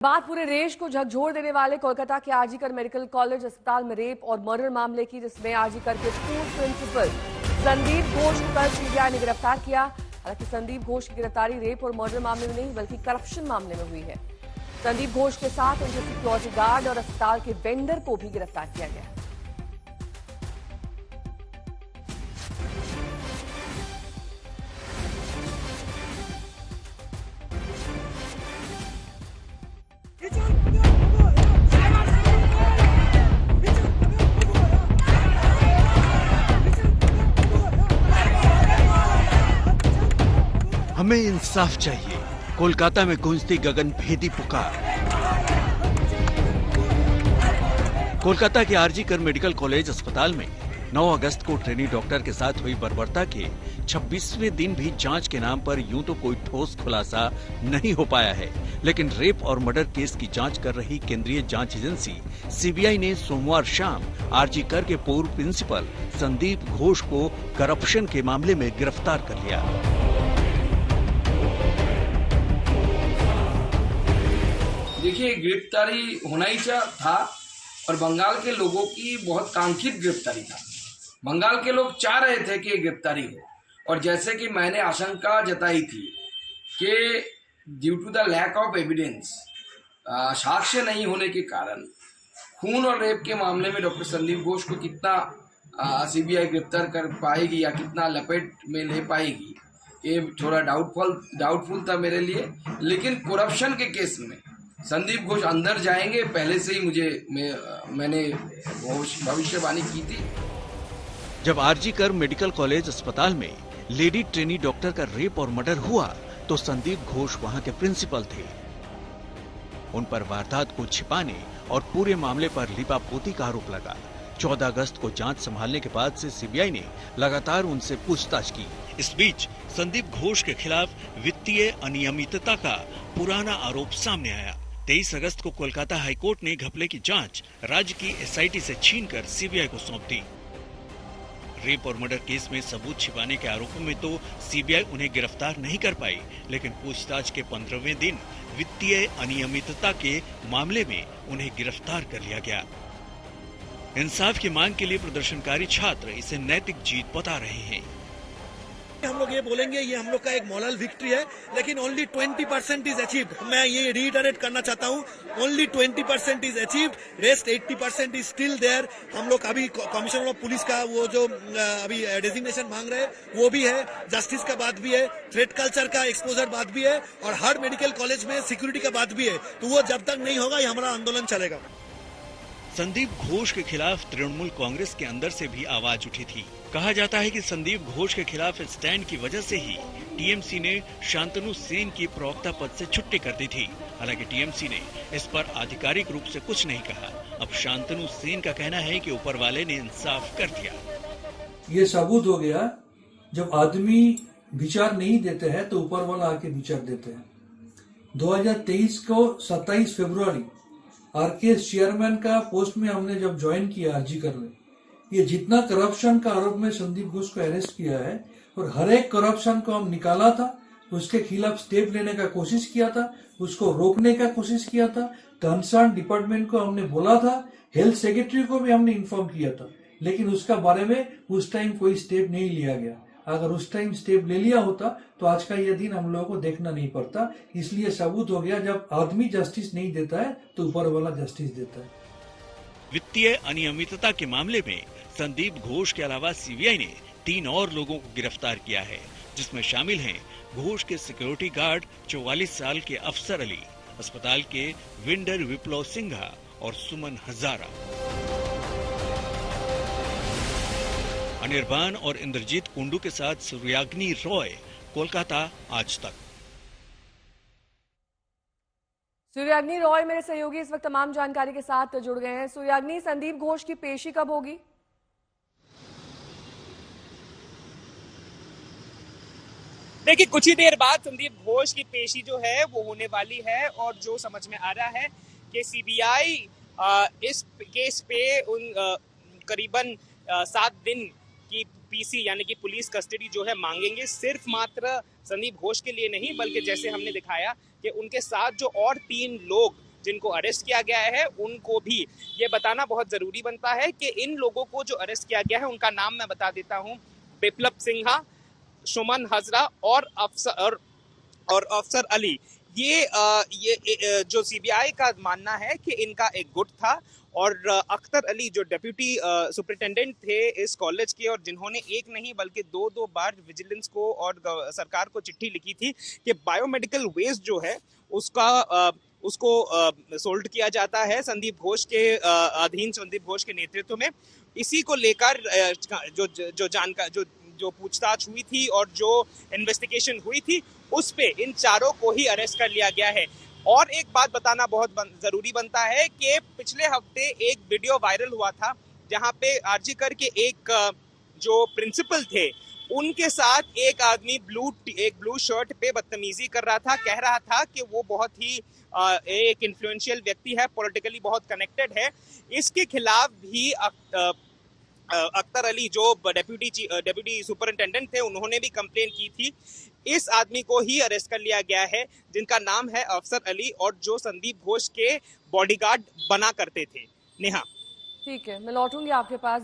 बात पूरे देश को झकझोर देने वाले कोलकाता के आरजीकर मेडिकल कॉलेज अस्पताल में रेप और मर्डर मामले की, जिसमें आरजीकर के स्कूल प्रिंसिपल संदीप घोष को कल सीबीआई ने गिरफ्तार किया। हालांकि संदीप घोष की गिरफ्तारी रेप और मर्डर मामले में नहीं बल्कि करप्शन मामले में हुई है। संदीप घोष के साथ उनके सिक्योरिटी गार्ड और अस्पताल के वेंडर को भी गिरफ्तार किया गया। हमें इंसाफ चाहिए। कोलकाता में गूंजती गगनभेदी पुकार। कोलकाता के आरजीकर मेडिकल कॉलेज अस्पताल में 9 अगस्त को ट्रेनी डॉक्टर के साथ हुई बर्बरता के 26वें दिन भी जांच के नाम पर यूं तो कोई ठोस खुलासा नहीं हो पाया है, लेकिन रेप और मर्डर केस की जांच कर रही केंद्रीय जांच एजेंसी सीबीआई ने सोमवार शाम आरजीकर के पूर्व प्रिंसिपल संदीप घोष को करप्शन के मामले में गिरफ्तार कर लिया। देखिए, गिरफ्तारी होना ही था और बंगाल के लोगों की बहुत कांक्षित गिरफ्तारी था। बंगाल के लोग चाह रहे थे कि गिरफ्तारी हो, और जैसे कि मैंने आशंका जताई थी कि due to the lack of evidence, साक्ष्य नहीं होने के कारण खून और रेप के मामले में डॉक्टर संदीप घोष को कितना सीबीआई गिरफ्तार कर पाएगी या कितना लपेट में ले पाएगी, ये थोड़ा डाउटफुल था मेरे लिए। लेकिन करप्शन के केस में संदीप घोष अंदर जाएंगे, पहले से ही मैंने भविष्यवाणी की थी। जब आरजीकर मेडिकल कॉलेज अस्पताल में लेडी ट्रेनी डॉक्टर का रेप और मर्डर हुआ तो संदीप घोष वहां के प्रिंसिपल थे। उन पर वारदात को छिपाने और पूरे मामले पर लीपापोती का आरोप लगा। 14 अगस्त को जांच संभालने के बाद से सीबीआई ने लगातार उनसे पूछताछ की। इस बीच संदीप घोष के खिलाफ वित्तीय अनियमितता का पुराना आरोप सामने आया। 23 अगस्त को कोलकाता हाईकोर्ट ने घपले की जांच राज्य की एसआईटी से छीनकर सीबीआई को सौंप दी। रेप और मर्डर केस में सबूत छिपाने के आरोपों में तो सीबीआई उन्हें गिरफ्तार नहीं कर पाई, लेकिन पूछताछ के 15वें दिन वित्तीय अनियमितता के मामले में उन्हें गिरफ्तार कर लिया गया। इंसाफ की मांग के लिए प्रदर्शनकारी छात्र इसे नैतिक जीत बता रहे हैं। हम लोग ये बोलेंगे ये हम लोग का एक मॉरल विक्ट्री है, लेकिन ओनली 20% इज अचीव्ड। मैं ये रीइटरेट करना चाहता हूँ, only 20% is achieved, rest 80% is still there. हम लोग अभी कमिश्नर ऑफ पुलिस का वो जो अभी डेजिग्नेशन मांग रहे हैं वो भी है, जस्टिस का बात भी है, थ्रेट कल्चर का एक्सपोजर बात भी है, और हर मेडिकल कॉलेज में सिक्योरिटी का बात भी है। तो वो जब तक नहीं होगा ये हमारा आंदोलन चलेगा। संदीप घोष के खिलाफ तृणमूल कांग्रेस के अंदर से भी आवाज उठी थी। कहा जाता है कि संदीप घोष के खिलाफ स्टैंड की वजह से ही टीएमसी ने शांतनु सेन की प्रवक्ता पद से छुट्टी कर दी थी। हालांकि टीएमसी ने इस पर आधिकारिक रूप से कुछ नहीं कहा। अब शांतनु सेन का कहना है कि ऊपर वाले ने इंसाफ कर दिया। ये साबुत हो गया, जब आदमी विचार नहीं देते हैं तो ऊपर वाला आके विचार देते हैं। 2023 को 27 फरवरी आरकेएस चेयरमैन का पोस्ट में हमने जब ज्वाइन किया आरजीकर में, ये जितना करप्शन का आरोप में संदीप घोष को अरेस्ट किया है और हर एक करप्शन को हम निकाला था, उसके खिलाफ स्टेप लेने का कोशिश किया था, उसको रोकने का कोशिश किया था। कंसर्न डिपार्टमेंट को हमने बोला था, हेल्थ सेक्रेटरी को भी हमने इन्फॉर्म किया था, लेकिन उसका बारे में उस टाइम कोई स्टेप नहीं लिया गया। अगर उस टाइम स्टेप ले लिया होता तो आज का यह दिन हम लोगों को देखना नहीं पड़ता। इसलिए सबूत हो गया, जब आदमी जस्टिस नहीं देता है तो ऊपर वाला जस्टिस देता है। वित्तीय अनियमितता के मामले में संदीप घोष के अलावा सीबीआई ने 3 और लोगों को गिरफ्तार किया है, जिसमें शामिल हैं घोष के सिक्योरिटी गार्ड 44 साल के अफसर अली, अस्पताल के वेंडर विप्लव सिंघा और सुमन हजारा। अनिर्बान और इंद्रजीत कुंडू के साथ सूर्याग्नि रॉय, कोलकाता आज तक। सूर्याग्नि रॉय मेरे सहयोगी इस वक्त तमाम जानकारी के साथ जुड़ गए हैं। सूर्याग्नि, संदीप घोष की पेशी कब होगी? देखिए, कुछ ही देर बाद संदीप घोष की पेशी जो है वो होने वाली है, और जो समझ में आ रहा है कि सीबीआई इस केस पे करीबन 7 दिन की पीसी यानी कि पुलिस कस्टडी जो है मांगेंगे, सिर्फ मात्र संदीप घोष के लिए नहीं, बल्कि जैसे हमने दिखाया कि उनके साथ जो और 3 लोग जिनको अरेस्ट किया गया है उनको भी ये बताना बहुत जरूरी बनता है कि इन लोगों को जो अरेस्ट किया गया है उनका नाम मैं बता देता हूँ। बिप्लब सिन्हा, सुमन हजरा और अफसर अली। ये जो सीबीआई का मानना है कि इनका एक गुट था और अख्तर अली जो डिप्यूटी सुपरिटेंडेंट थे इस कॉलेज के और जिन्होंने एक नहीं बल्कि दो बार विजिलेंस को और सरकार को चिट्ठी लिखी थी कि बायोमेडिकल वेस्ट जो है उसको सोल्ड किया जाता है संदीप घोष के अधीन, संदीप घोष के नेतृत्व में। इसी को लेकर जो पूछताछ हुई थी और जो इन्वेस्टिगेशन हुई थी उस पे इन चारों को ही अरेस्ट कर लिया गया है। और एक बात बताना बहुत जरूरी बनता है कि पिछले हफ्ते एक वीडियो वायरल हुआ था जहां पे आरजी कर के एक जो प्रिंसिपल थे उनके साथ एक आदमी ब्लू शर्ट पे बदतमीजी कर रहा था, कह रहा था कि वो बहुत ही एक इन्फ्लुएंशियल व्यक्ति है, पॉलिटिकली बहुत कनेक्टेड है। इसके खिलाफ भी अख्तर अली जो डेप्यूटी सुपरिटेंडेंट थे उन्होंने भी कंप्लेन की थी। इस आदमी को ही अरेस्ट कर लिया गया है जिनका नाम है अफसर अली और जो संदीप घोष के बॉडीगार्ड बना करते थे। नेहा, ठीक है, मैं लौटूंगी आपके पास।